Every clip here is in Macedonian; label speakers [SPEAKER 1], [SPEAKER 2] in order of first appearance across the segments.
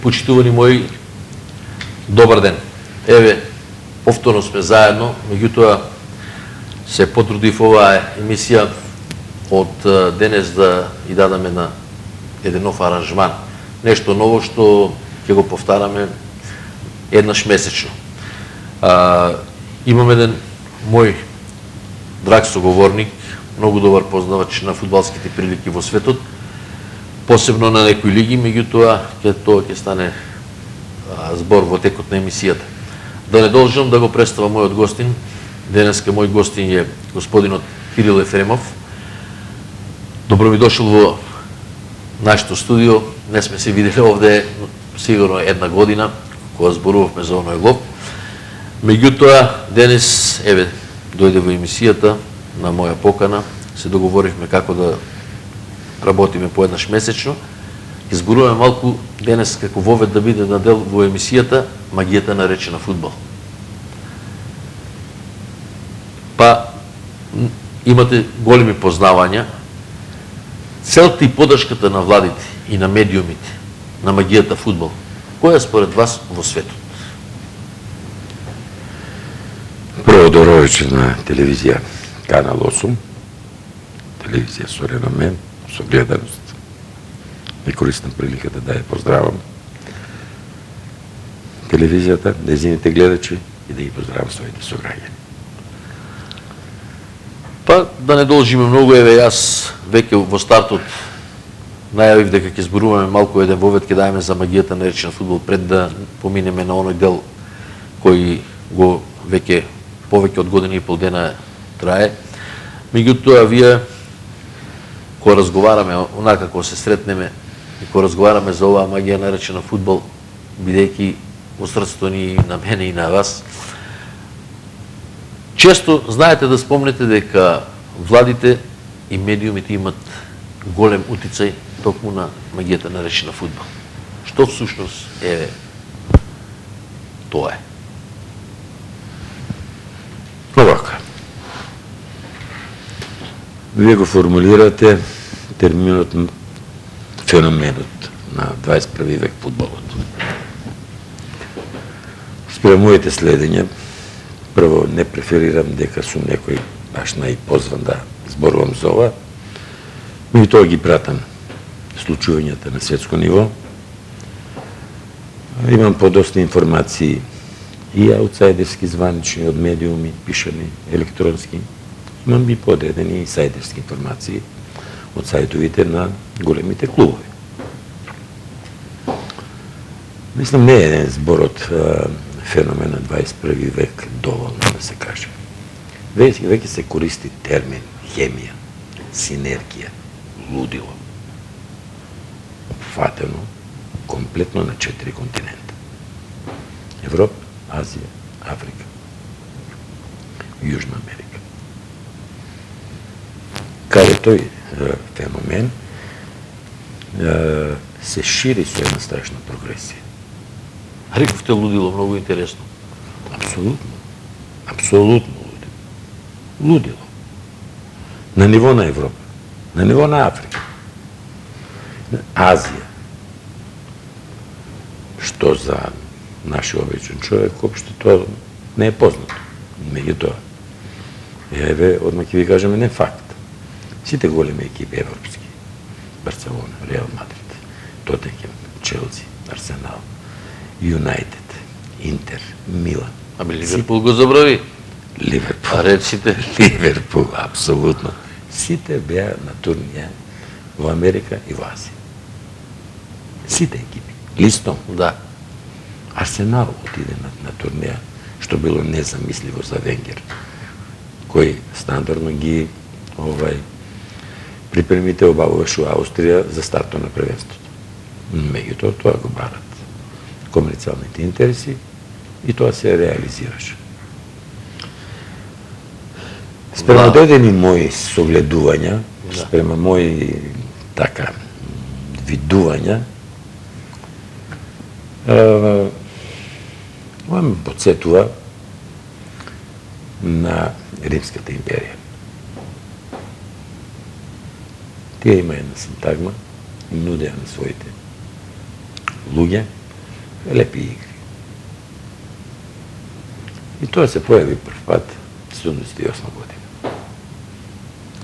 [SPEAKER 1] Почитувани мои, добар ден. Еве, повторно сме заедно, меѓутоа се потрудив оваа емисија од денес да и дадаме на еден нов аранжман. Нешто ново што ќе го повтараме еднаш месечно. Имам еден мој драг соговорник, многу добар познавач на фудбалските прилики во светот, посебно на некои лиги, меѓутоа тоа ќе стане збор во текот на емисијата. Да не должам да го представам мојот гостин. Денеска мој гостин е господинот Кирил Ефремов. Добро ми дошол во нашето студио. Не сме се видели овде сигурно една година, кога зборувавме за оној лов. Меѓутоа, денес, еве, дојде во емисијата на моја покана, се договоривме како да работиме поеднаш месечно. Ќе зборуваме малку денес како вовед да биде на дел во емисијата магијата наречена фудбал. Па, имате големи познавања. Целта и подршката на владите и на медиумите на магијата фудбал, која е според вас во светот?
[SPEAKER 2] Прво добро вечер на телевизија Канал 8, телевизија со реноме, со гледаност. Не користам приликата да ја поздравам телевизијата, незините гледачи и да ги поздравам своите сограѓани.
[SPEAKER 1] Па, да не должиме многу, еве јас веќе во стартот најавив дека ќе зборуваме малку еден вовед, ќе даеме за магијата наречена фудбал пред да поминеме на оној дел кој го веќе повеќе од година и пол дена трае. Меѓутоа, вие кога разговараме, онака кога се сретнеме и кога разговараме за оваа магија наречена фудбал, бидејќи во срцето ни на мене и на вас, често знаете да спомнете дека владите и медиумите имат голем утицај токму на магијата наречена фудбал. Што всушност е тоа е?
[SPEAKER 2] Овака. Вие го формулирате терминот, феноменот на 21 век фудбалот. Спрема моите следења, прво не преферирам дека сум некој баш најпозван да зборувам за ова, меѓутоа ги пратам случувањата на светско ниво. Имам подоста информации и аутсайдерски званични од медиуми, пишани, електронски. Имам и подредени инсайдерски информации од сајтовите на големите клубови. Мислам, не е еден збор од феномен на 21 век доволно да се каже. Веќе се користи термин хемија, синергија, лудило. Фатено комплетно на 4 континента. Европа, Азија, Африка, Јужна Америка. Каде тој феномен се шири со една страшна прогресија.
[SPEAKER 1] Рековте лудило, многу интересно.
[SPEAKER 2] Апсолутно. Апсолутно лудило. Лудило. На ниво на Европа, на ниво на Африка, на Азија. Што за нашиот обичен човек, општо тоа не е познато. Меѓутоа, еве, одма ќе ви кажеме не факт. Сите големи екипи европски, Барселона, Реал Мадрид, Тотенхем, Челси, Арсенал, Юнайтед, Интер, Милан.
[SPEAKER 1] Ами Ливерпул го забрави.
[SPEAKER 2] Ливерпул.
[SPEAKER 1] А речите?
[SPEAKER 2] Ливерпул, апсолутно. Сите беа на турнија во Америка и во Азија. Сите екипи. Листом.
[SPEAKER 1] Да.
[SPEAKER 2] Арсенал отиде на турнија, што било незамисливо за Венгер, кој стандардно ги припремите обавуваше Австрија за стартот на првенството. Меѓутоа, тоа го барат комерцијалните интереси и тоа се реализираше. Спрема одредени мои согледувања, спрема мои видувања, ова ме подсетува на Римската империја. Тие има една синтагма, нудеа на своите луѓе Лепи игри. И тоа се појави прв пат 78 година.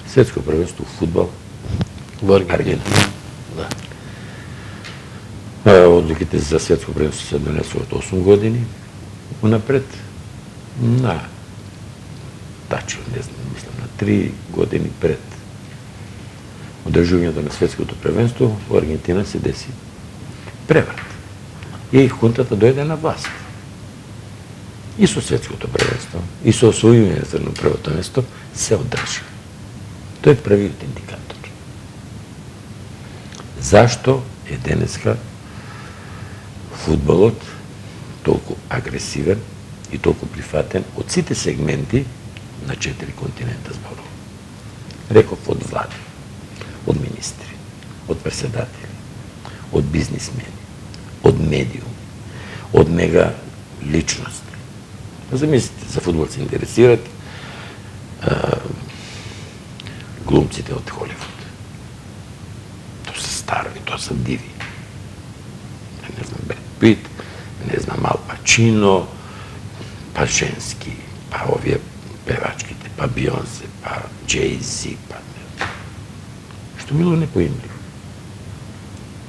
[SPEAKER 2] Светско првенство в фудбал
[SPEAKER 1] Во
[SPEAKER 2] Аргентина.
[SPEAKER 1] Да.
[SPEAKER 2] Одлуките за светско првенство се донесуват 8 години унапред. Тачно, не знам, мислам на 3 години пред одржувањето на светското првенство во Аргентина се деси преврат. И хунтата дојде на власт. И со светското првенство, и со освојувањето на првото место се одржа. Тој е првиот индикатор. Зашто е денеска фудбалот толку агресивен и толку прифатен од сите сегменти на 4 континента зборува? Реков од влади, од министри, од председатели, од бизнисмени, од медиуми, од мега личности. Замислите, за фудбал се интересират глумците од Холивуд. Тоа се стари, тоа се диви. Не знам, Бред Пит, не знам, Ал Пачино, па женски, па овие певачките, па Бионсе, па Джей-Зи, па... Што било непоимливо.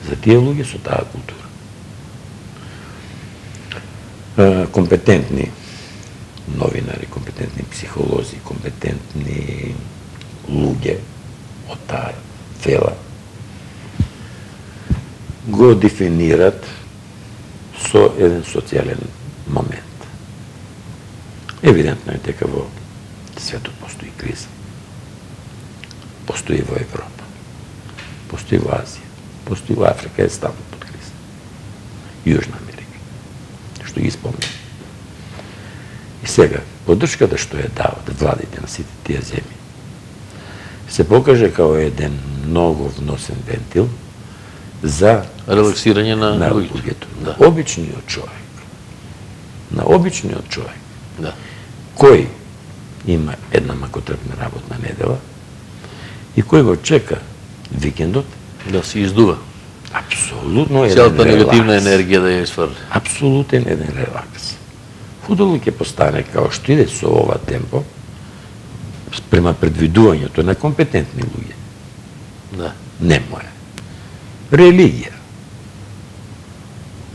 [SPEAKER 2] За тие луѓе со таа култура. Компетентни новинари, компетентни психолози, компетентни луѓе од таа фела го дефинират со еден социјален момент. Евидентно е дека во светот постои криза. Постои во Европа. Постои во Азија. Постои во Африка, е ставно под криза. Јужна Америка. Што ги спомням. И сега, поддршката што ја дават владите на сите тие земји, се покаже као еден многу вносен вентил за
[SPEAKER 1] релаксирање на
[SPEAKER 2] луѓето.
[SPEAKER 1] Да.
[SPEAKER 2] Обичниот човек. На обичниот човек.
[SPEAKER 1] Да.
[SPEAKER 2] Кој има една макотрпна работна недела и кој го чека викендот
[SPEAKER 1] Да се издува.
[SPEAKER 2] апсолутно еден
[SPEAKER 1] Целата
[SPEAKER 2] релакс.
[SPEAKER 1] негативна енергија да ја изфрли.
[SPEAKER 2] Апсолутен еден релакс. Фудбалот ќе постане као што иде со ова темпо према предвидувањето на компетентни луѓе.
[SPEAKER 1] Да.
[SPEAKER 2] Не моја. Религија.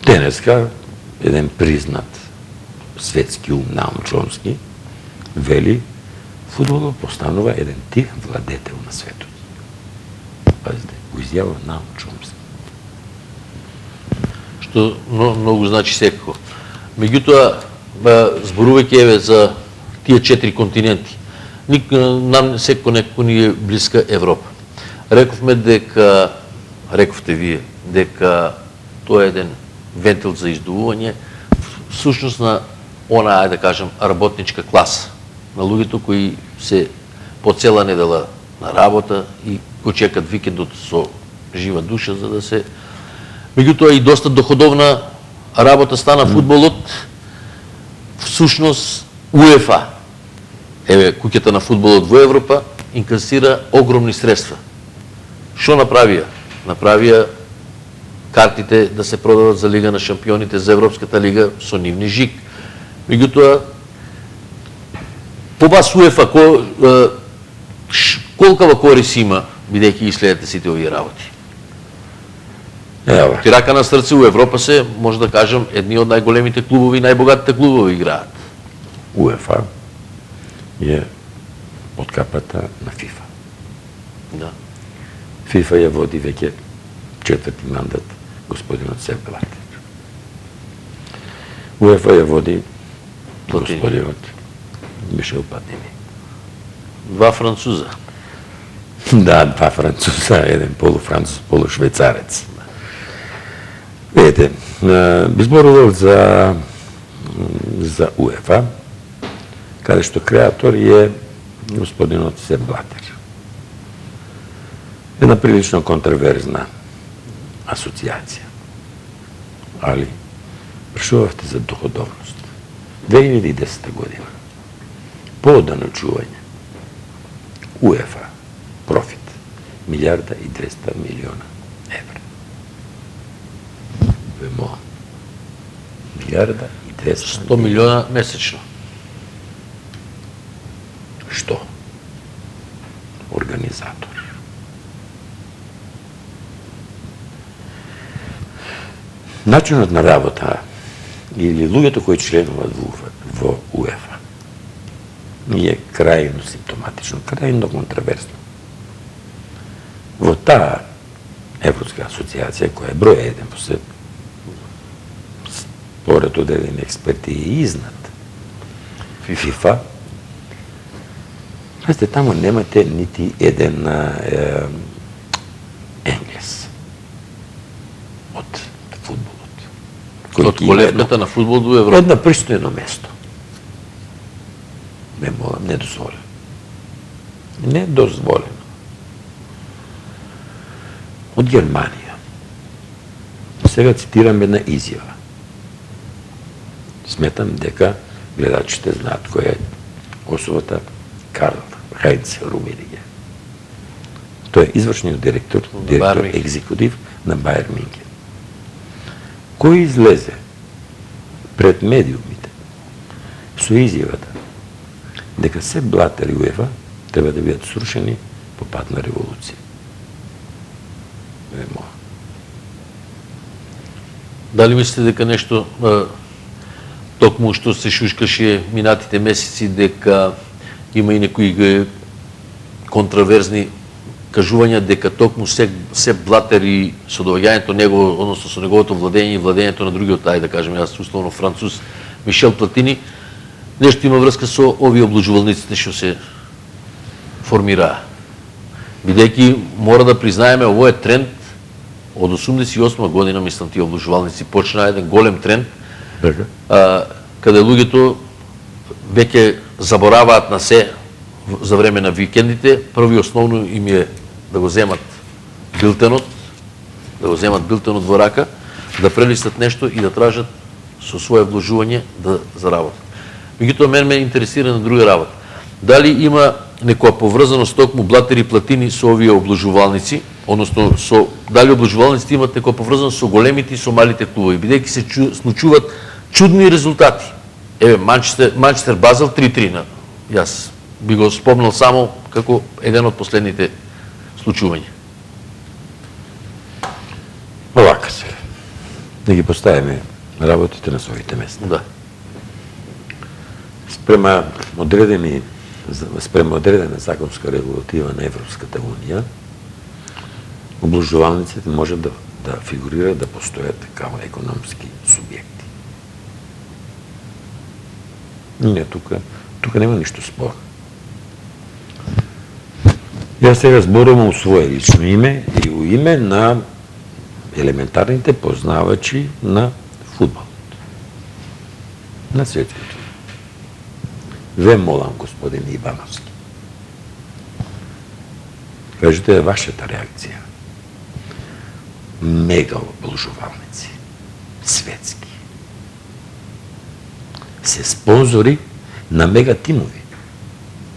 [SPEAKER 2] Денеска еден признат светски ум, Наум Чомски, вели фудбалот постанува еден тих владетел на светот. Пазите, го изјавува Наум Чомски.
[SPEAKER 1] Што многу значи секако. Меѓутоа, зборувајќи еве за тие 4 континенти, нам секако некако ни е блиска Европа. Рековме дека, рековте вие, дека тоа е еден вентил за издувување, всушност на она, ајде да кажем, работничка класа, на луѓето кои се по цела недела на работа и го чекат викендот со жива душа за да се... Меѓутоа и доста доходовна работа стана фудбалот. Всушност УЕФА, еве куќата на фудбалот во Европа, инкасира огромни средства. Што направија? Направија картите да се продадат за Лига на шампионите, за Европската лига со нивни жик. Меѓутоа, по вас УЕФА колкава корис има, бидејќи ги следите сите овие работи?
[SPEAKER 2] Ева,
[SPEAKER 1] Ти рака на срце у Европа се, може да кажем, едни од најголемите клубови и најбогатите клубови играат.
[SPEAKER 2] УЕФА е под капата на ФИФА.
[SPEAKER 1] Да.
[SPEAKER 2] ФИФА ја води веќе 4-ти мандат господинот Сеп Блатер. УЕФА ја води
[SPEAKER 1] Платини.
[SPEAKER 2] господинот Мишел Платини.
[SPEAKER 1] Два француза.
[SPEAKER 2] Да, два француза, еден полуфранцуз, полушвейцарец. Видите, би зборувал за УЕФА, каде што креатор е господинот Сеп Блатер. Една прилично контроверзна асоцијација. Али, прашувавте за доходовност. 2010 година, по оданочување, УЕФА, профит, 1.200.000.000 евра. ВМО, Милиарда и 200
[SPEAKER 1] 100 милиона месечно.
[SPEAKER 2] Што? Организатор. Начинот на работа или луѓето кои членуваат во УЕФА е крајно симптоматично, крајно контраверзно. Во таа Европска асоциација, која е број 1 по свет, според одредени експерти и изнад ФИФА, знаете, таму немате нити еден енглес од фудбалот.
[SPEAKER 1] Од колевката на фудбал до Европа.
[SPEAKER 2] Едно пристојно место. Ме молам, недозволено. Недозволено. Од Германија. Сега цитирам една изјава. Сметам дека гледачите знаат кој е особата Карл Хайнц Румениге. Тој е извршниот директор екзекутив на Бајер Минхен, кој излезе пред медиумите со изјавата дека се блатери УЕФА треба да бидат срушени по пат на револуција.
[SPEAKER 1] Дали мислите дека нешто токму што се шушкаше минатите месеци, дека има и некои контраверзни кажувања дека токму се блатери со доаѓањето него, односно со неговото владење и владењето на другиот, да кажем, јас условно француз Мишел Платини, нешто има врска со овие облужувалниците што се формираа. Бидејќи мора да признаеме, ово е тренд од 88 година, мислам, тие облужувалници почна еден голем тренд, каде луѓето веќе забораваат на се за време на викендите. Први основно им е да го земат билтенот, во рака, да прелистат нешто и да тражат со свое вложување да заработат. Меѓутоа, мен ме интересира на друга работа. Дали има некоја поврзаност токму блатери Платини со овие облужувалници, односно дали облужувалниците имат некоја поврзаност со големите и со малите клубови, бидејќи се случуваат чудни резултати. Еве, Манчестер Базел 3-3. Јас би го спомнал само како еден од последните случувања.
[SPEAKER 2] Овака се. Да ги поставиме работите на своите места.
[SPEAKER 1] Да.
[SPEAKER 2] Спрема одредена законска регулатива на Европската унија, облужувалниците може да фигурираат, да постојат како економски субјекти. Не, тука нема ништо спорно. Јас сега зборувам у свое лично име и у име на елементарните познавачи на фудбалот. На светското. Ве молам, господин Ивановски. Кажете вашата реакција. Мега облужувалници. Светски. Се спонзори на мега тимови.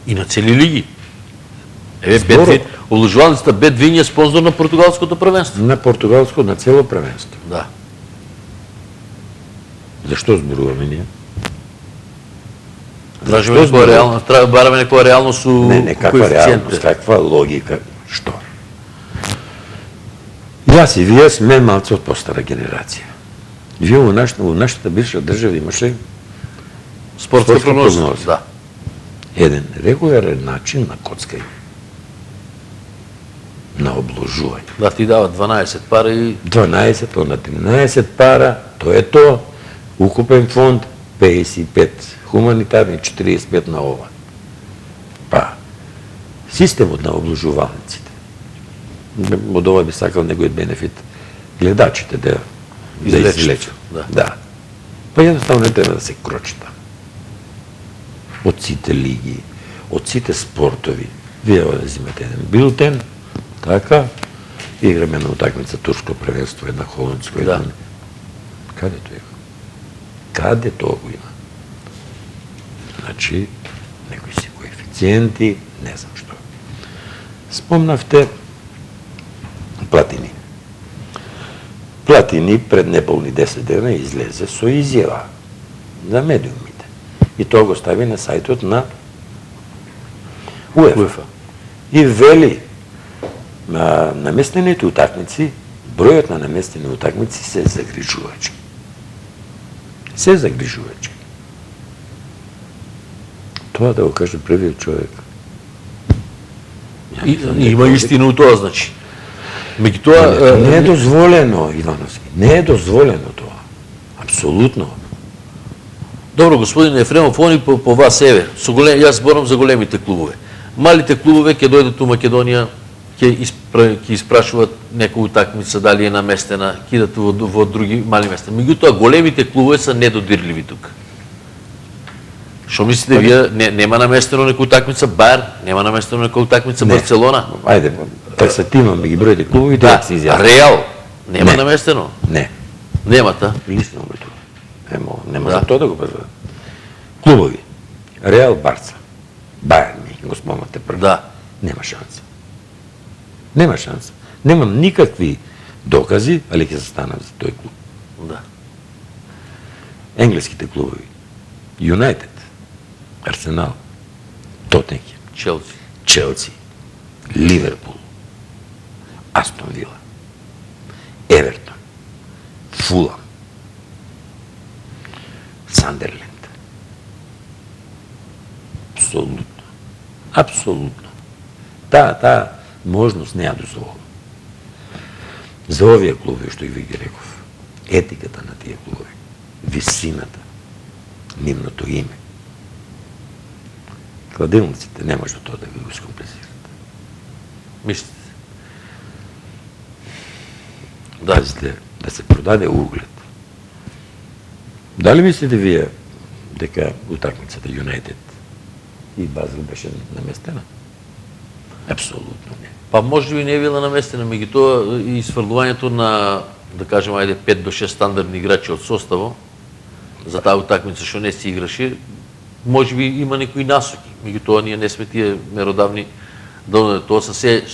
[SPEAKER 1] И на цели лиги. Еве, облужувалницата Бедвин е спонзор на португалското првенство.
[SPEAKER 2] На цело првенство.
[SPEAKER 1] Да.
[SPEAKER 2] Зашто зборуваме ние?
[SPEAKER 1] Бараме некоја реалност со
[SPEAKER 2] не каква реалност, каква логика, што? Јас и вие сме малце од постара генерација. Вие у нашата бивша држава имаше
[SPEAKER 1] спортска прогноза. Да.
[SPEAKER 2] Еден регуларен начин на коцкање. На обложување.
[SPEAKER 1] Да, ти дава 12 пара и...
[SPEAKER 2] 12, на 13 пара, тоа е тоа. Укупен фонд, 55 хуманитарни, 45 на ова. Па, системот на обложувалниците. Од ова би сакал негој бенефит гледачите да излечат. Да. Па едноставно не треба да се крочи там. Од сите лиги, од сите спортови, вие взимате еден билтен, така, играме на утакмица турско првенство, една холандско, една... Каде тоа има? Каде тоа го има? Значи, некои си коефициенти, не знам што. Спомнавте Платини. Платини пред неполни 10 дена излезе со изјава за медиумите. И тоа го стави на сајтот на УЕФА. И вели, наместените утакмици, бројот на наместени утакмици се загрижувачки. Се загрижувачки. Тоа да го каже првиот човек.
[SPEAKER 1] Има истина у тоа, значи. Меѓутоа
[SPEAKER 2] Не е дозволено, Ивановски. Не е дозволено тоа. Апсолутно.
[SPEAKER 1] Добро, господин Ефремов, они по вас еве, јас зборам за големите клубове. Малите клубове ќе дојдат у Македонија, ќе испрашуваат некоја утакмица дали е наместена, ќе идат во други мали места. Меѓутоа големите клубове се недодирливи тука. Што мислите вие, нема наместено некоја утакмица Бајерн, нема наместено некоја утакмица Барселона?
[SPEAKER 2] Ајде, пресетимам ги бројите клубови,
[SPEAKER 1] Да,
[SPEAKER 2] се изјават.
[SPEAKER 1] Реал нема наместено.
[SPEAKER 2] Не.
[SPEAKER 1] Немата.
[SPEAKER 2] Лисно бе тоа. Нема
[SPEAKER 1] Да.
[SPEAKER 2] за тоа да го prezvede. Клубови. Реал, Барца. Бајерн, ми го спомнате прво.
[SPEAKER 1] Да.
[SPEAKER 2] Нема шанса. Нема шанса. Немам никакви докази, али ќе се станат за тој клуб.
[SPEAKER 1] Да.
[SPEAKER 2] Енглеските клубови. Юнайтед, Арсенал, Тотенхем,
[SPEAKER 1] Челси.
[SPEAKER 2] Челси, Ливерпул, Астон Вила, Евертон, Фулам, Сандерленд. Апсолутно. Апсолутно. Таа можност не ја дозволува. За овие клубови, што и ви ги реков, етиката на тие клубови, висината, нивното име, кладилниците не може тоа да ви го искомплицират.
[SPEAKER 1] Мислите?
[SPEAKER 2] Да. Пазите, да се продаде углед. Дали мислите вие дека утакмицата Юнайтед и Базел беше наместена? Апсолутно не.
[SPEAKER 1] Па може би не е била наместена, меѓутоа и сврлувањето на, да кажем, 5 до 6 стандардни играчи од составо за таа утакмица што не се играше, може би има некои насоки. Меѓутоа ние не сме тие меродавни да тоа се се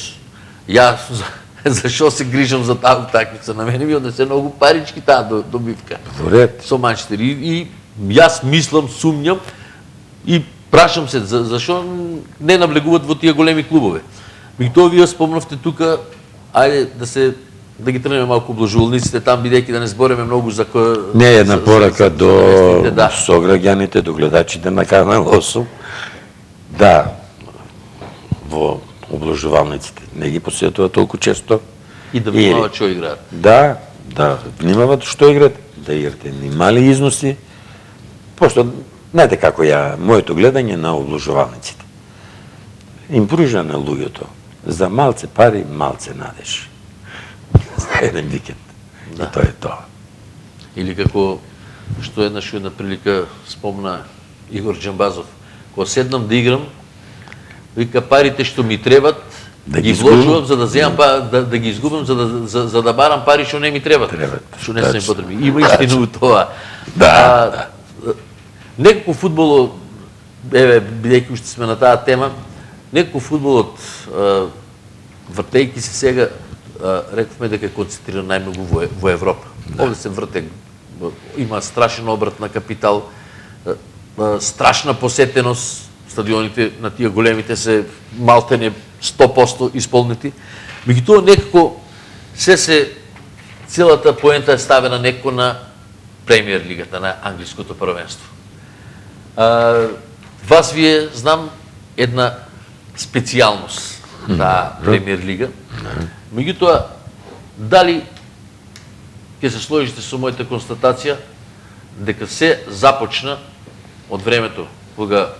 [SPEAKER 1] јас зашо се грижам за таа утакмица, на мене ми однесе многу парички таа добивка.
[SPEAKER 2] Во ред.
[SPEAKER 1] Со Манчестер и јас мислам, сумњам и прашам се зашо не навлегуваат во тие големи клубове. Меѓутоа вие спомнавте тука, ајде да ги тренеме малку облажувалниците там, бидејќи да не збореме многу за кој...
[SPEAKER 2] Не една порака до
[SPEAKER 1] да.
[SPEAKER 2] сограѓаните, до гледачите на Канал 8. Да, во облажувалниците не ги посетуваат толку често.
[SPEAKER 1] И да внимават што играат.
[SPEAKER 2] Да, внимават што играат, да играте ни мали износи. Просто, знаете како моето гледање на облажувалниците. Им пружа на луѓето за малце пари, малце надеж. За еден викенд.
[SPEAKER 1] Да.
[SPEAKER 2] И тоа е тоа.
[SPEAKER 1] Или како што една прилика спомна Игор Џамбазов. Кога седнам да играм, вика парите што ми требат,
[SPEAKER 2] Да
[SPEAKER 1] ги
[SPEAKER 2] ги
[SPEAKER 1] вложувам за да земам да ги изгубам за да барам пари што не ми требат. Што не се ми потребни. Има истина у тоа.
[SPEAKER 2] Да.
[SPEAKER 1] Некако фудбалот, бидејќи уште сме на таа тема, некако фудбалот, вртејќи се сега, рековме дека е концентриран најмногу во Европа. Овде се врте, има страшен обрат на капитал, страшна посетеност, стадионите на тие големите се малтене 100% исполнети. Меѓутоа некако целата поента е ставена некако на Премиер лигата, на англиското првенство. Вас вие знам една специјалност на Премиер лига. Меѓутоа, дали ќе се сложите со мојата констатација дека се започна од времето кога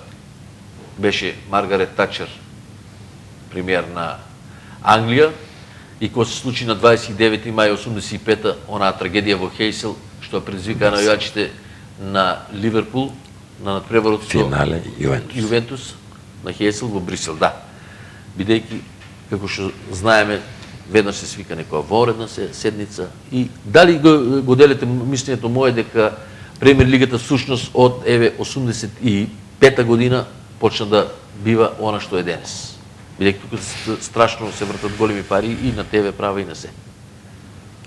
[SPEAKER 1] беше Маргарет Тачер премиер на Англија и кога се случи на 29 мај 85-та онаа трагедија во Хейсел, што предизвика навијачите на Ливерпул на надпреварот со
[SPEAKER 2] Финале
[SPEAKER 1] Јувентус на Хейсел во Брисел, да. Бидејќи, како што знаеме, веднаш се свика некоја вонредна седница и дали го делите мислењето мое дека Премиер лигата всушност од 85-та година почна да бива она што е денес. Бидејќи тука страшно се вртат големи пари и на ТВ права и на се.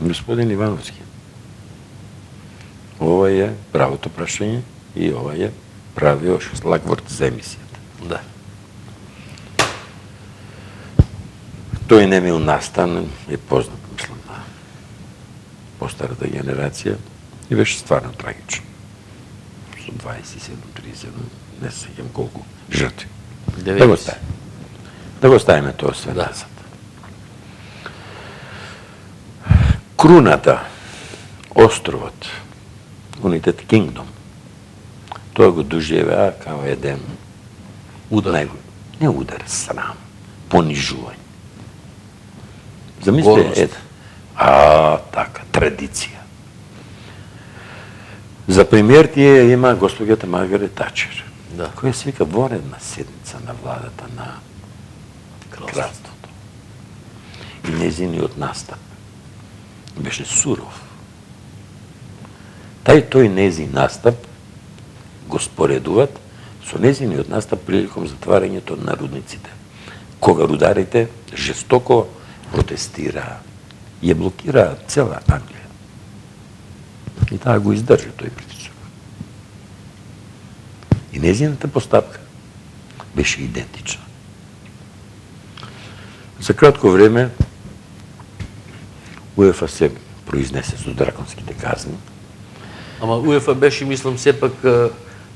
[SPEAKER 2] Господин Ивановски, Ова е правото прашање и ова е правиот лагворд за емисијата.
[SPEAKER 1] Да.
[SPEAKER 2] Тој немил настан е познат, мислам, на постарата генерација и беше стварно трагичен. Со 27-30, не се сеќам колку жртви. Да го ставиме. Да го ставиме тоа све назад. Круната, островот, United Kingdom, тоа го доживеа као еден
[SPEAKER 1] Удар.
[SPEAKER 2] Не удар, срам, понижување. Замислите, така, традиција. За пример тие има госпоѓата Маргарет Тачер, која се вика воредна седница на владата на кралството. И незиниот настап беше суров. Тој незин настап го споредуват со незиниот настап приликом затварањето на рудниците, кога рударите жестоко протестираа, ја блокираа цела Англија. И таа го издржа тој притисок. И незината постапка беше идентична. За кратко време УЕФА се произнесе со драконските казни.
[SPEAKER 1] Ама УЕФА беше, мислам, сепак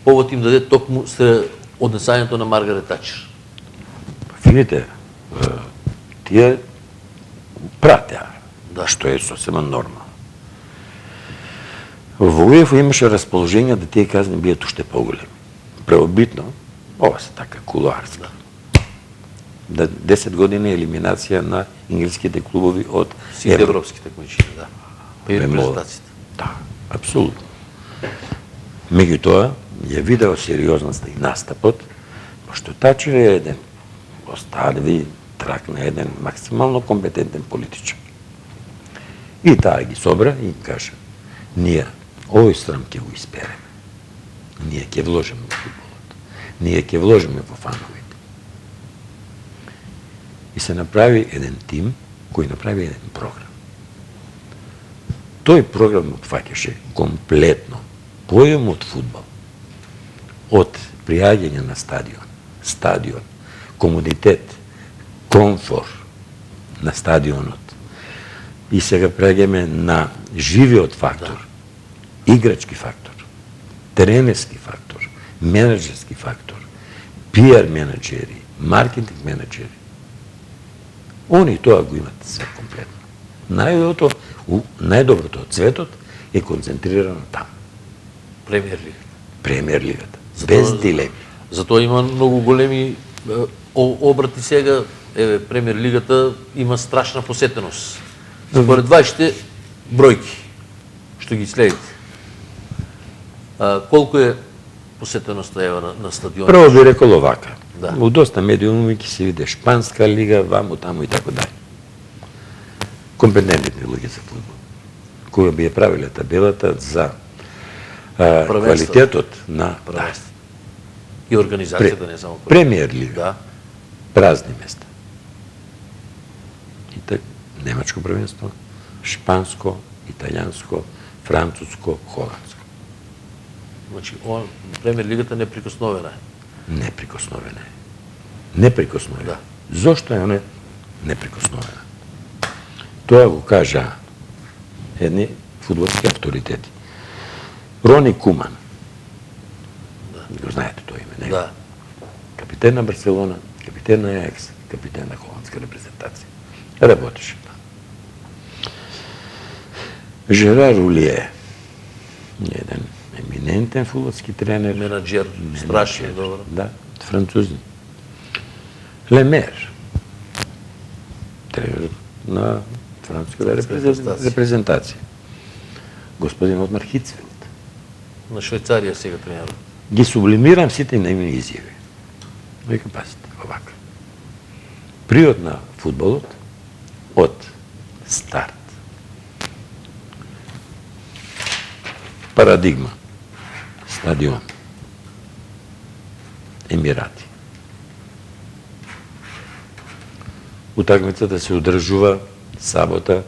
[SPEAKER 1] повод им даде токму однесањето на Маргарет Тачер.
[SPEAKER 2] Видите, тие пратеа, што е сосема нормално. Во УЕФА имаше расположение да тие казни бијат уште поголеми. Преобитно, ова се така кулуарски. 10 години елиминација на инглиските клубови од
[SPEAKER 1] сите европски такмичини, да. Па и репрезентациите.
[SPEAKER 2] Да, апсолутно. Меѓутоа, ја видео сериозноста и настапот, пошто Тачер е еден остави трак на еден максимално компетентен политичар. И таа ги собра и кажа, ние овој срам ќе го испереме. Ние ќе вложиме во фудбалот. Ние ќе вложиме во фановите. И се направи еден тим кој направи еден програм. Тој програм опфаќаше комплетно поем од фудбал, од пријаѓање на стадион, комодитет, комфор на стадионот. И сега преаѓаме на живиот фактор, играчки фактор, тренерски фактор, менеджерски фактор, пиар менеджери, маркетинг менеджери. Они тоа го имат се комплетно. Најдоброто од светот е концентрирано таму.
[SPEAKER 1] Премиер лигата.
[SPEAKER 2] Премиер лигата. Без дилеми.
[SPEAKER 1] Затоа има многу големи обрати сега. Премиер лигата има страшна посетеност. Според вашите бројки, што ги следите, колку е посетеноста на стадионот?
[SPEAKER 2] Прво би рекол овака.
[SPEAKER 1] Да.
[SPEAKER 2] У доста медиуми ќе се види шпанска лига, ваму, таму и така дај. Компетентни луѓе за фудбал, кои би ја правиле табелата за квалитетот на
[SPEAKER 1] и организацијата, не само
[SPEAKER 2] премиер лига.
[SPEAKER 1] Да.
[SPEAKER 2] Празни места. И така, немачко првенство, шпанско, италијанско, француско, холандско.
[SPEAKER 1] Значи, премиер лигата неприкосновена е.
[SPEAKER 2] Неприкосновена е. Неприкосновена.
[SPEAKER 1] Да.
[SPEAKER 2] Зошто е она неприкосновена? Тоа го кажа едни фудбалски авторитети. Рони Куман. Го знаете тоа име, не?
[SPEAKER 1] Да.
[SPEAKER 2] Капитен на Барселона, капитен на Ајакс, капитен на холандска репрезентација. Работеше. Жерар Улие, еден еминентен фудбалски тренер.
[SPEAKER 1] Менаджер, страшно добро.
[SPEAKER 2] Да, французин. Лемер, тренер на француската репрезентација. Господин Отмар Хицфелд.
[SPEAKER 1] На Швајцарија сега тренер.
[SPEAKER 2] Ги сублимирам сите најмини изјави. Века, пазите, овака. Приод на фудбалот од старт. Парадигма. Стадион. Емирати. Утакмицата се одржува сабота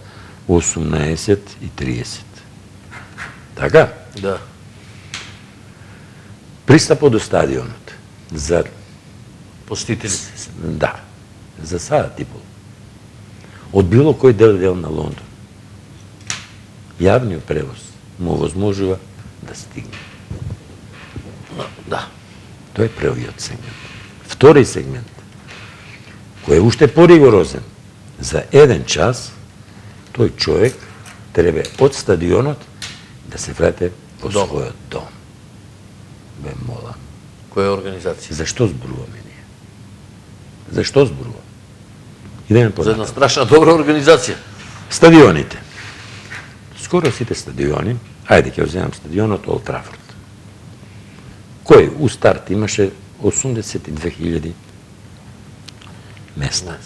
[SPEAKER 2] 18:30. Така?
[SPEAKER 1] Да.
[SPEAKER 2] Пристапот до стадионот за
[SPEAKER 1] Посетителите.
[SPEAKER 2] да, за саат и пол. Од било кој дел на Лондон. Јавниот превоз му возможува да стигне.
[SPEAKER 1] Да.
[SPEAKER 2] Тоа е првиот сегмент. Втори сегмент, кој е уште поригорозен, за 1 час тој човек треба од стадионот да се врате во својот дом. Бе молам.
[SPEAKER 1] Која организација?
[SPEAKER 2] Зашто зборуваме ние? Зашто зборуваме? Идеме
[SPEAKER 1] За една
[SPEAKER 2] понатаму.
[SPEAKER 1] страшна добра организација.
[SPEAKER 2] Стадионите. Скоро сите стадиони, ајде ќе вземам стадионот Олд Трафорд, кој у старт имаше 82.000 места.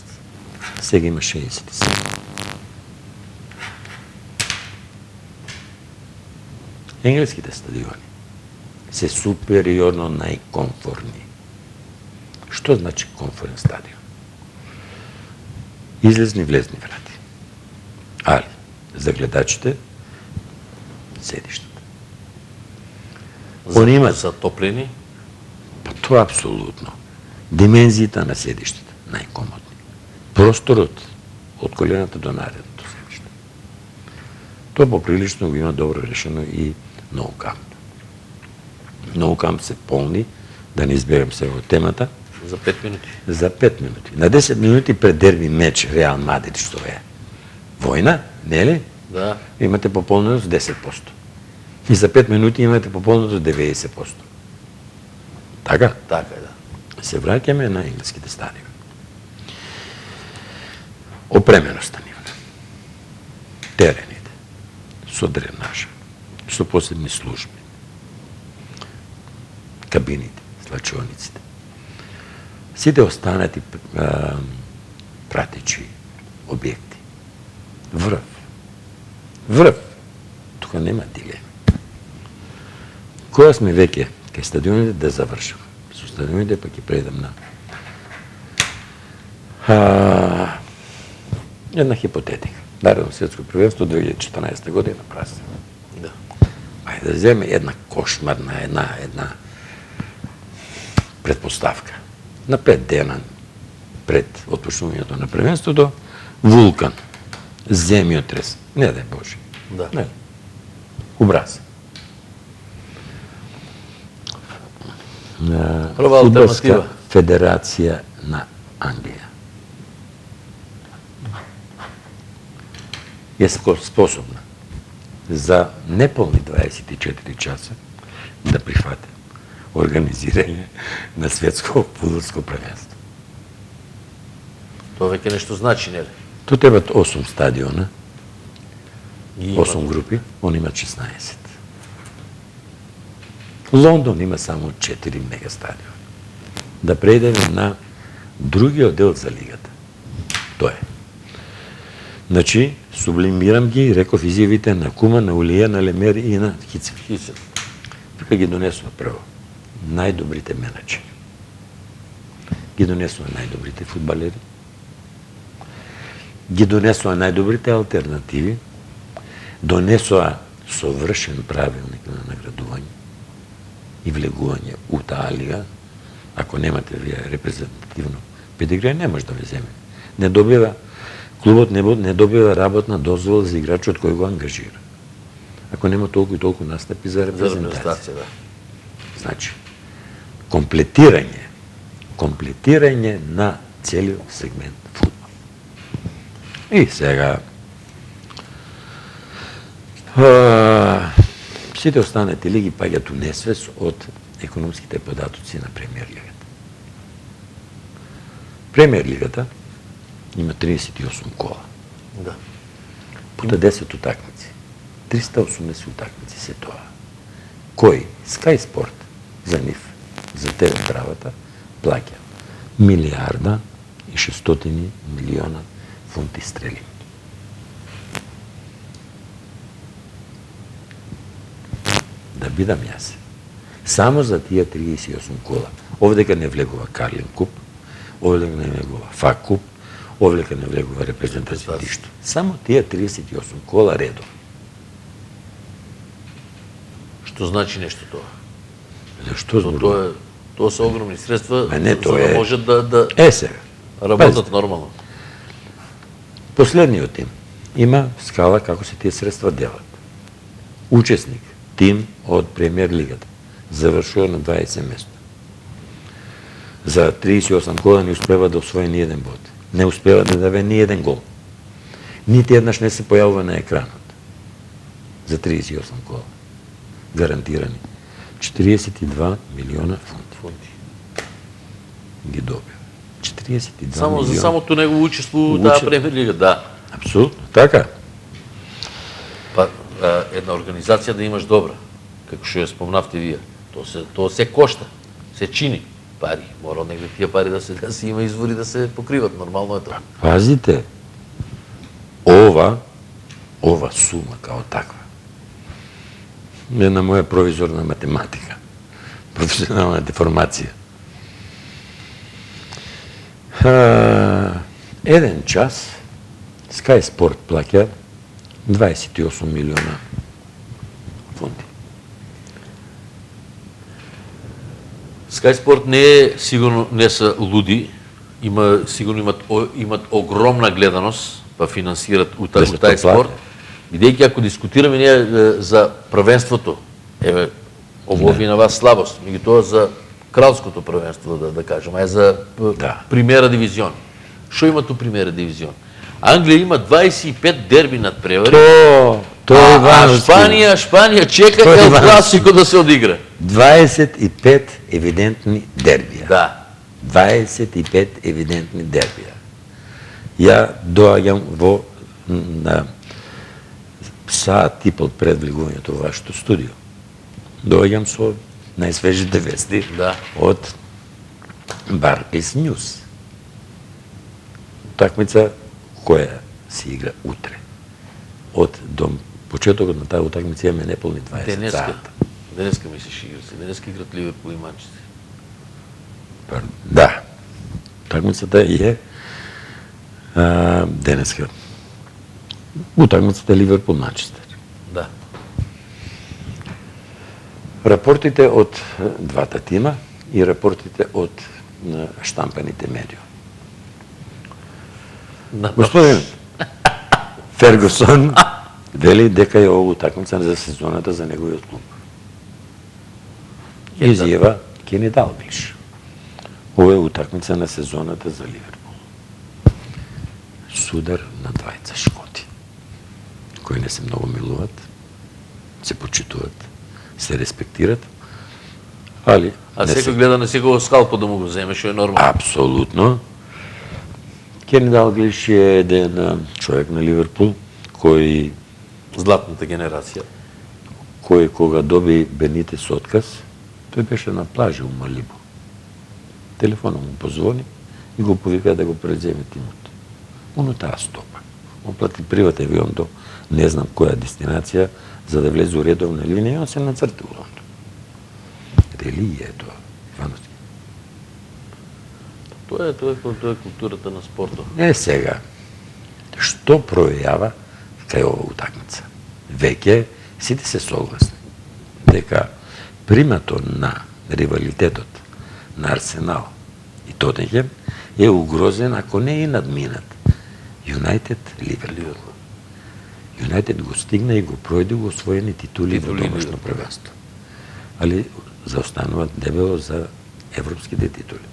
[SPEAKER 2] Сега има 67. Енглеските стадиони се супериорно најкомфортни. Што значи комфортен стадион? Излезни влезни врати. Али, за гледачите, седиштата. Они имат
[SPEAKER 1] затоплени.
[SPEAKER 2] Па тоа апсолутно. Димензијата на седиштата, најкомодни. Просторот од колената до наредното седиште. Тоа поприлично го има добро решено и No Camp. No Camp се полни, да не изберем се во темата,
[SPEAKER 1] За 5 минути.
[SPEAKER 2] за 5 минути. На 10 минути пред дерби меч Реал Мадрид, што е војна, нели?
[SPEAKER 1] Да.
[SPEAKER 2] Имате пополненост 10%. И за 5 минути имате пополненост 90%. Така?
[SPEAKER 1] Така е, да.
[SPEAKER 2] Се враќаме на енглеските стадиони. Опременоста нивна. Терените. Со дренажа. Со посебни служби. Кабините, слачониците. Сите останати пратичи објекти. Врв. Врв. Тука нема дилема. Која сме веќе кај стадионите да завршим. Со стадионите па ќе предам на една хипотетика. Наредно светско првенство 2014 година прасе.
[SPEAKER 1] Да.
[SPEAKER 2] Ајде да земе една кошмарна, една предпоставка. На 5 дена пред отпочнувањето на првенството, вулкан, земјотрес, не дај Боже.
[SPEAKER 1] Да.
[SPEAKER 2] Не. Убразе.
[SPEAKER 1] Прва
[SPEAKER 2] Фудбалска
[SPEAKER 1] алтернатива.
[SPEAKER 2] федерација на Англија е способна за неполни 24 часа да прифате организирање на светско фудбалско првенство.
[SPEAKER 1] Тоа веќе нешто значи, нели?
[SPEAKER 2] Тоа требат 8 стадиона,
[SPEAKER 1] Ги има.
[SPEAKER 2] 8 групи, он има 16. Лондон има само 4 мега стадиони. Да преидеме на другиот дел за лигата. Тоа е. Значи, сублимирам ги и реков изјавите на Кума, на Улија, на Лемер и на Хицев.
[SPEAKER 1] Хисен.
[SPEAKER 2] Тука ги донесува прво најдобрите менеджери. Ги донесува најдобрите фудбалери. Ги донесува најдобрите алтернативи. Донесува совршен правилник на наградување и влегување у таа лига. Ако немате вие репрезентативно педигре, не може да ве земе. Не добива, клубот не добива работна дозвола за играчот кој го ангажира. Ако нема толку и толку настапи за
[SPEAKER 1] За
[SPEAKER 2] репрезентација.
[SPEAKER 1] репрезентација, да.
[SPEAKER 2] Значи, комплетирање на целиот сегмент фудбал. И сега, сите останати лиги паѓаат у несвес од економските податоци на Премиер лигата. Премиер лигата има 38 кола,
[SPEAKER 1] Да.
[SPEAKER 2] пута 10 утакмици. 380 утакмици се тоа. Кој? Sky Sport за нив, за ТВ правата, плаќа 1.600 милиона фунти стрелинги. Да бидам јас. Само за тие 38 кола. Овдека не влегува Карлин куп, овдека не влегува ФА куп, овдека не влегува репрезентација ништо. Само тие 38 кола редом.
[SPEAKER 1] Што значи нешто тоа?
[SPEAKER 2] Зашто зборувам?
[SPEAKER 1] Тоа се огромни средства,
[SPEAKER 2] Ма не,
[SPEAKER 1] за
[SPEAKER 2] тоа
[SPEAKER 1] да
[SPEAKER 2] е-
[SPEAKER 1] можат да
[SPEAKER 2] Сега.
[SPEAKER 1] работат нормално.
[SPEAKER 2] Последниот тим има скала како се тие средства делат. Учесник, тим од премиер лигата, завршува на 20 место. За 38 кола не успева да освои ни еден бод. Не успева да даде ни еден гол. Нити еднаш не се појавува на екранот. За 38 кола. Гарантирани. 42 милиона фунти. Ги добива. 42
[SPEAKER 1] Само
[SPEAKER 2] милиона.
[SPEAKER 1] за самото негово учество во таа премиер лига, да.
[SPEAKER 2] Апсолутно, така.
[SPEAKER 1] Па една организација да имаш добра, како што ја спомнавте вие. Тоа се кошта, се чини пари. Мора негде тие пари да се има извори да се покриват, нормално е тоа.
[SPEAKER 2] Пазите, ова сума као таква, една моја провизорна математика, професионална деформација. Еден час Sky Sport плаќа 28 милиона фунти.
[SPEAKER 1] Sky Sport не е сигурно не се луди, сигурно имат огромна гледаност, па финансират тај спорт. Бидејќи ако дискутираме ние за првенството, еве ово ви на вас слабост, меѓутоа за кралското првенство да кажем, а за примера дивизион. Што има ту примера дивизион? Англија има 25 дерби надпревари. А Шпанија чека Ел Класико да се одигра.
[SPEAKER 2] 25 евидентни дербија.
[SPEAKER 1] Да.
[SPEAKER 2] 25 евидентни дербија. Ја доаѓам на саат и пол пред влегувањето во вашето студио. Доаѓам со најсвежите вести од Barclays News. Утакмица која се игра утре. Од почетокот на таа утакмица имаме неполни 20 сата.
[SPEAKER 1] Денеска ми се игра. Денеска играт Ливерпул и Манчестер.
[SPEAKER 2] Да. Утакмицата е денеска. Утакмицата е Ливерпул Манчестер.
[SPEAKER 1] Да.
[SPEAKER 2] Рапортите од двата тима и рапортите од штампаните медиуми. Господин Фергусон вели дека е ова утакмица за сезоната за неговиот клуб. Изјава Кени Далглиш. Ова е утакмица на сезоната за Ливерпул. Судар на двајца шкоти, кои не се многу милуват, се почитуват, се респектират, али...
[SPEAKER 1] А секој гледа на секој скалпо да му го земе, што е нормално.
[SPEAKER 2] Апсолутно. Кени Далглиш е еден човек на Ливерпул, кој...
[SPEAKER 1] Златната генерација.
[SPEAKER 2] Кој кога доби Бенитес отказ, тој беше на плажа у Малибу. Телефонот му позвони и го повика да го преземе тимот. Оно таа стопа. Он плати приватен авион до не знам која дестинација за да влезе у редовна линија и он се нацрти у Лондон. Религија е тоа, Ивановски.
[SPEAKER 1] Тоа е културата на спортот.
[SPEAKER 2] Сега, што пројава кај ова утакмица? Веќе сите се согласни дека примато на ривалитетот на Арсенал и Тотенхем е угрозен ако не и надминат Юнајтед Ливерпул. Юнајтед го стигна и го пројде го освоени титули во домашно првенство. Али заостануваат дебело за европските титули.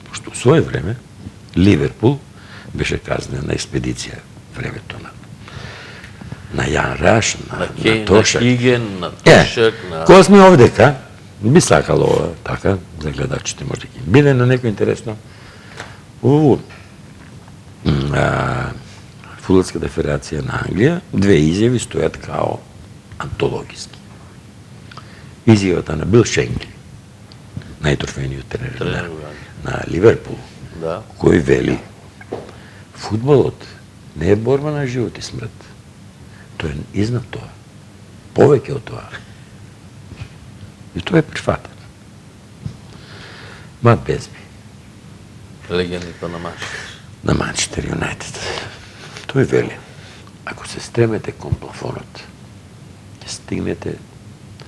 [SPEAKER 2] Пошто у своје време Ливерпул беше казнен на експедиција времето на Јан Раш, на Тошак.
[SPEAKER 1] На Киген, на Тошак, на...
[SPEAKER 2] Кога сме овдека, би сакало ова, така, за гледачите може да ги биде на некој интересно. Фудбалската федерација на Англија, две изјави стојат као антологиски. Изјавата на Бил Шенкли, најтрофејниот тренер на Ливерпул, кој вели фудбалот не е борба на живот и смрт. Тој е изнад тоа. Повеќе од тоа. И тоа е прифатено. Мат Безби.
[SPEAKER 1] Легендата на Манчестер.
[SPEAKER 2] На Манчестер Юнајтед. Тој вели, ако се стремете кон плафонот, ќе стигнете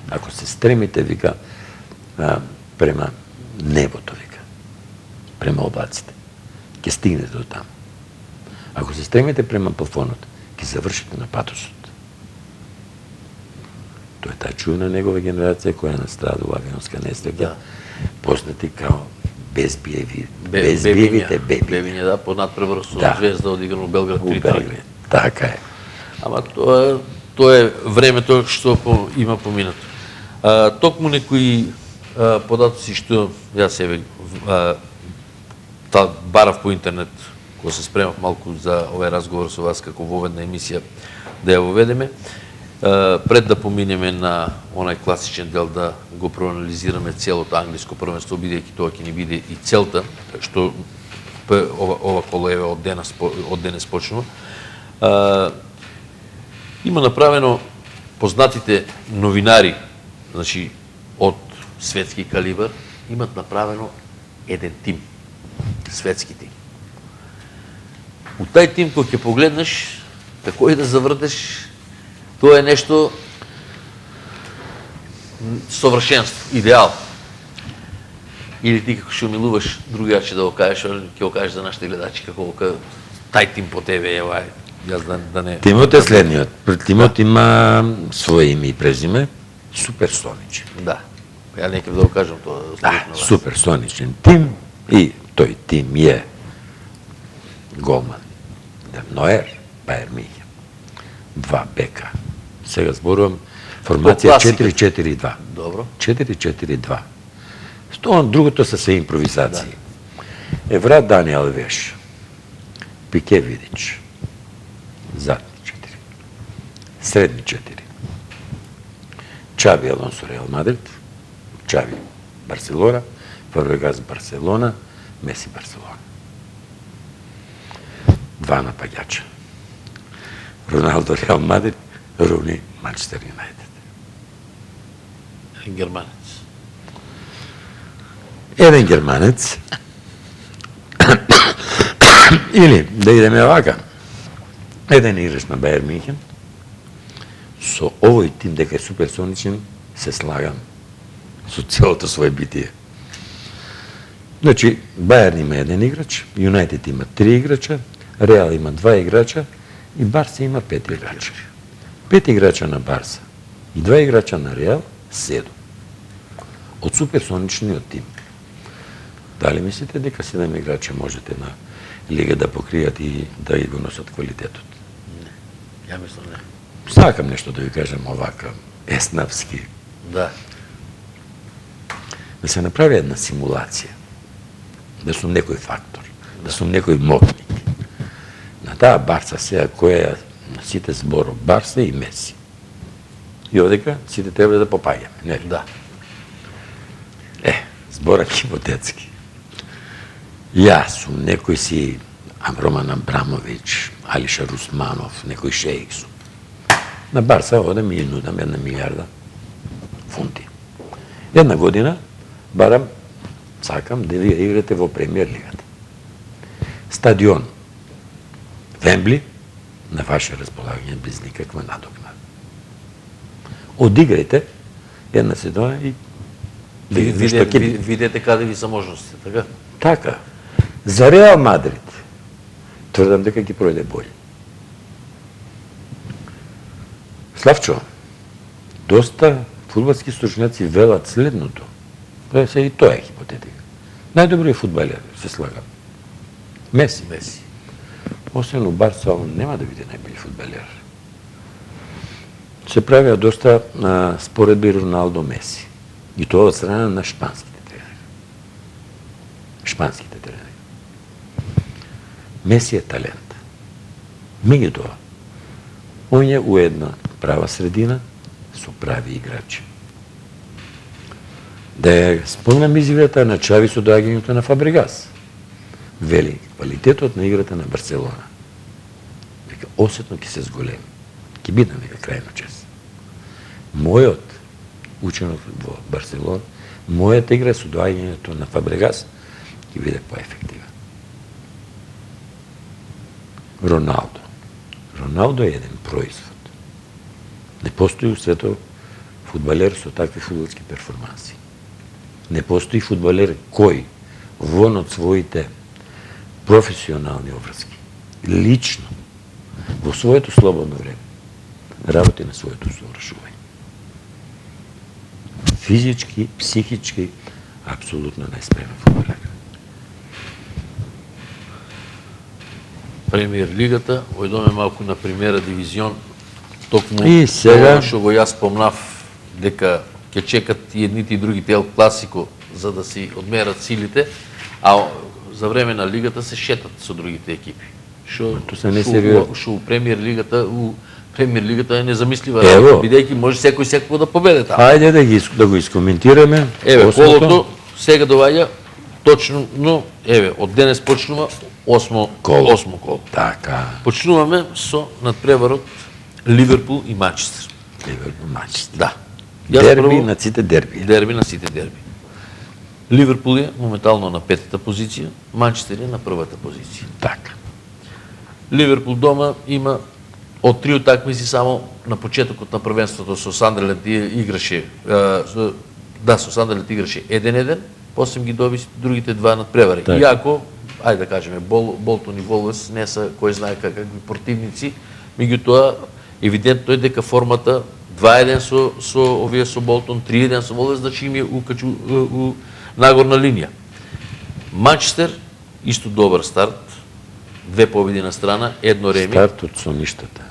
[SPEAKER 2] Ако се стремите, вика, према небото, вика, према облаците, ќе стигнете до там. Ако се стремите према плафонот, ќе завршите на патосот. Тоа е таа чуена негова генерација која настрадува авионска несреќа, познати као безбиевите беби.
[SPEAKER 1] Бебиња, да, познат преброс со
[SPEAKER 2] Да.
[SPEAKER 1] Звезда, одиграно у Белград 3-3.
[SPEAKER 2] Белград. Така е.
[SPEAKER 1] Ама тоа е времето што има поминато. Токму некои податоци што ја себе барав по интернет, кога се спремав малку за овој разговор со вас како воведна емисија да ја воведеме, пред да поминеме на онај класичен дел да го проанализираме целото англиско првенство, бидејќи тоа ќе ни биде и целта, што ова коло еве од денес почнува. Има направено познатите новинари, значи од светски калибар, имат направено еден тим, светски тим. У тај тим кој ќе погледнеш, како и да завртеш, тоа е нешто совршенство, идеал. Или ти како што милуваш другијаче да го кажеш, ќе го кажеш за нашите гледачи како тај тим по тебе е ова. Јас да не...
[SPEAKER 2] Тимот е следниот. Тимот има свое име и презиме, суперсоничен.
[SPEAKER 1] Да. Ја не ќе да го кажам тоа.
[SPEAKER 2] Да, суперсоничен тим и тој тим е голман. Ноер, Бајер Михен. 2 бека. Сега зборувам формација 4-4-2.
[SPEAKER 1] Добро.
[SPEAKER 2] 4-4-2. Другото са се импровизации. Евра Даниел Веш. Пике Видич. Задни 4. Средни 4. Чави Алонсо Реал Мадрид. Чави Барселона. Фабрегас Барселона. Меси Барселона. 2 напаѓача. Роналдо Реал Мадрид. Руни Манчестер Юнайтед.
[SPEAKER 1] Германец.
[SPEAKER 2] Еден германец. Или, да идеме вака, еден играч на Бајер Михен, со овој тим дека е суперсоничен, се слагам со целото своје битие. Значи, Бајерн има еден играч, Юнайтед има 3 играча, Реал има 2 играча и Барса има 5 играча. 5 играча на Барса и 2 играча на Реал, 7. Од суперсоничниот тим. Дали мислите дека 7 играча можете на лига да покријат и да го носат квалитетот?
[SPEAKER 1] Не. Ја мислам не.
[SPEAKER 2] Сакам нешто да ви кажам овака, еснавски.
[SPEAKER 1] Да.
[SPEAKER 2] Да се направи една симулација. Да сум некој фактор. Да сум некој мотник. На таа Барса сега која на сите зборов Барса и Меси. И одека сите треба да попаѓаме, нели?
[SPEAKER 1] Да.
[SPEAKER 2] Зборак хипотетски. Јас сум некој си Роман Абрамович, Алиша Русманов, некој шеик сум. На Барса одем и нудам 1 милиарда фунти. Една година барам, сакам да ви играте во премиер лигата. Стадион Вембли на ваше располагање без никаква надокнада. Одиграјте една сезона и
[SPEAKER 1] Видете каде ви се можности, така?
[SPEAKER 2] Така. За Реал Мадрид тврдам дека ќе пројде боље. Славчо, доста фудбалски стручњаци велат следното. Тоа се и тоа е хипотетика. Најдобриот фудбалер, се слагам. Меси.
[SPEAKER 1] Меси.
[SPEAKER 2] Освен у Барса, он нема да биде најбољи фудбалер. Се правиа доста споредби Роналдо Меси. И тоа од страна на шпанските тренери. Шпанските тренери. Меси е талент. Меѓутоа, он е у една права средина со прави играчи. Да ја спомнам изиграта на Чави со доаѓањето на Фабрегас. Вели, квалитетот на играта на Барселона. Века, осетно ќе се зголеми. Ќе бидам века крајно чест. Мојот ученок во Барселона, мојата игра со доаѓањето на Фабрегас ќе биде поефективен. Роналдо. Роналдо е еден производ. Не постои у светот фудбалер со такви фудбалски перформанси. Не постои фудбалер кој вон од своите професионални обврски, лично, во своето слободно време, работи на своето совршување. Физички, психички, апсолутно неспремен фудбалер.
[SPEAKER 1] Премиер лигата, ојдоме малку на премиера дивизион, токму
[SPEAKER 2] И сега-
[SPEAKER 1] тоа што го јас спомнав дека ќе чекат и едните и другите Ел Класико за да си одмерат силите, а за време на лигата се шетат со другите екипи.
[SPEAKER 2] Тоа се несериозно.
[SPEAKER 1] Што у Премиер лигата е незамислива
[SPEAKER 2] Ево.
[SPEAKER 1] работа, бидејќи може секој секој да победе таму.
[SPEAKER 2] Ајде да го искоментираме.
[SPEAKER 1] Еве,
[SPEAKER 2] Осмото.
[SPEAKER 1] колото сега доаѓа точно, но еве, од денес почнува осмо коло.
[SPEAKER 2] Така.
[SPEAKER 1] Почнуваме со надпреварот Ливерпул и Манчестер.
[SPEAKER 2] Ливерпул, Манчестер.
[SPEAKER 1] Да. Јас
[SPEAKER 2] Дерби
[SPEAKER 1] прво-
[SPEAKER 2] на сите дерби.
[SPEAKER 1] Дерби на сите дерби. Ливерпул е моментално на петата позиција, Манчестер е на првата позиција.
[SPEAKER 2] Така.
[SPEAKER 1] Ливерпул дома има од три утакмици само на почетокот на првенството со Сандерленд играше со Сандерленд играше 1-1, после ги доби другите два надпревари.
[SPEAKER 2] Така.
[SPEAKER 1] Иако, ајде да кажеме, Болтон и Волвес не са кој знае какви противници, меѓутоа евидентно е дека формата 2-1 со овие со Болтон, 3-1 со Волвес, значи им е у нагорна линија. Манчестер исто добар старт, 2 победи на страна, 1 реми.
[SPEAKER 2] Старт од соништата.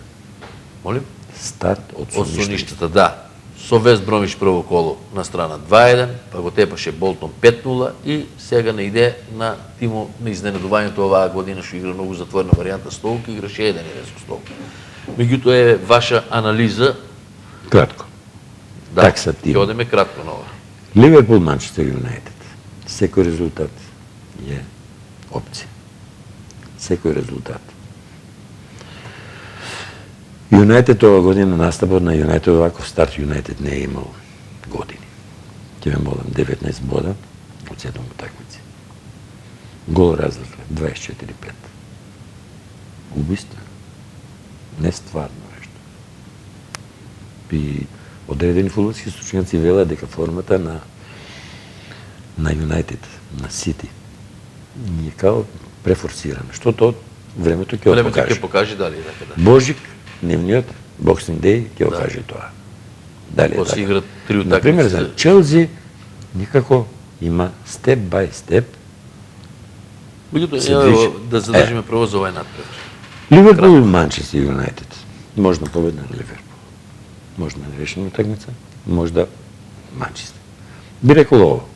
[SPEAKER 1] Молим?
[SPEAKER 2] Старт од
[SPEAKER 1] Од
[SPEAKER 2] соништата.
[SPEAKER 1] соништата, да. Со Вест Бромич прво коло на страна 2-1, па го тепаше Болтон 5-0 и сега не иде на тимо на изненадувањето оваа година што игра многу затворена варијанта Стоук, играше 1-1 со Стоук. Меѓутоа е ваша анализа,
[SPEAKER 2] Кратко.
[SPEAKER 1] да,
[SPEAKER 2] Таксативно.
[SPEAKER 1] ќе одеме кратко на ова.
[SPEAKER 2] Ливерпул, Манчестер Юнайтед. Секој резултат е опција. Секој резултат. Юнайтед ова година, настапот на Юнайтед, оваков старт Юнайтед не е имал години. Ќе ме молам, 19 бода од 7 утакмици. Гол разлика, 24-5. Убиство. Не стварно нешто. И одредени фудбалски стручњаци велат дека формата на Юнайтед, на Сити, е као префорсирана, што тоа времето ќе го
[SPEAKER 1] Времето
[SPEAKER 2] покаже.
[SPEAKER 1] ќе покаже дали е така да.
[SPEAKER 2] Божик, дневниот, Боксинг Дей ќе го каже тоа. Дали е
[SPEAKER 1] Кога се
[SPEAKER 2] така.
[SPEAKER 1] играат три
[SPEAKER 2] Например,
[SPEAKER 1] утакмици.
[SPEAKER 2] за Челси никако има степ бај степ.
[SPEAKER 1] Меѓутоа,
[SPEAKER 2] се
[SPEAKER 1] ево,
[SPEAKER 2] движи.
[SPEAKER 1] да задржиме прво за овој надпревар.
[SPEAKER 2] Ливерпул и Манчестер Юнайтед. Можна победа на Ливерпул. Можна нерешена утакмица, можда Манчестер. Би рекол ово.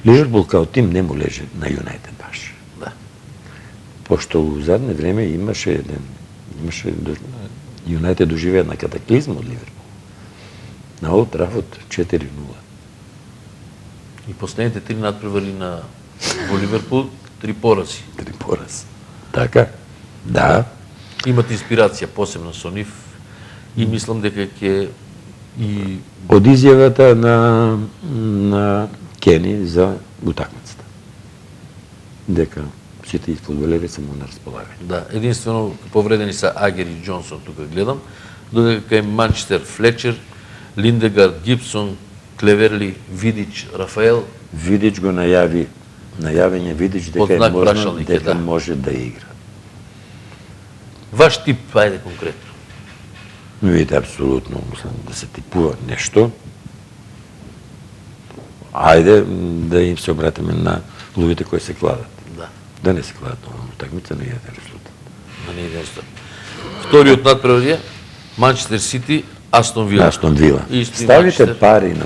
[SPEAKER 2] Ливерпул као тим не му леже на Юнайтед баш.
[SPEAKER 1] Да.
[SPEAKER 2] Пошто у задне време имаше Юнайтед доживеа една катаклизма од Ливерпул. На Олд Трафорд 4-0.
[SPEAKER 1] И последните три надпревари во Ливерпул, 3 порази.
[SPEAKER 2] 3 пораз. Така? Да.
[SPEAKER 1] Имат инспирација посебно со нив и мислам дека ќе и
[SPEAKER 2] Од изјавата на Кени за утакмицата. Дека сите фудбалери се му на располагање.
[SPEAKER 1] да, единствено повредени се Агер и Џонсон тука гледам, додека кај Манчестер Флечер, Линдегард, Гибсон, Клеверли, Видич, Рафаел,
[SPEAKER 2] Видич го најавење Видич
[SPEAKER 1] Под
[SPEAKER 2] дека
[SPEAKER 1] знак прашалник е, да.
[SPEAKER 2] може да игра.
[SPEAKER 1] ваш тип, ајде конкретно.
[SPEAKER 2] Видите, апсолутно, да се типува нешто. Ајде да им се обратиме на луѓето кои се кладат.
[SPEAKER 1] Да,
[SPEAKER 2] Да не се кладат на оваа утакмица, но јаден резултат.
[SPEAKER 1] на не единствено. Вториот надпревар е Манчестер Сити, Астон Вила.
[SPEAKER 2] Астон Вила.
[SPEAKER 1] Исто и
[SPEAKER 2] Ставите
[SPEAKER 1] Манчестер.
[SPEAKER 2] пари на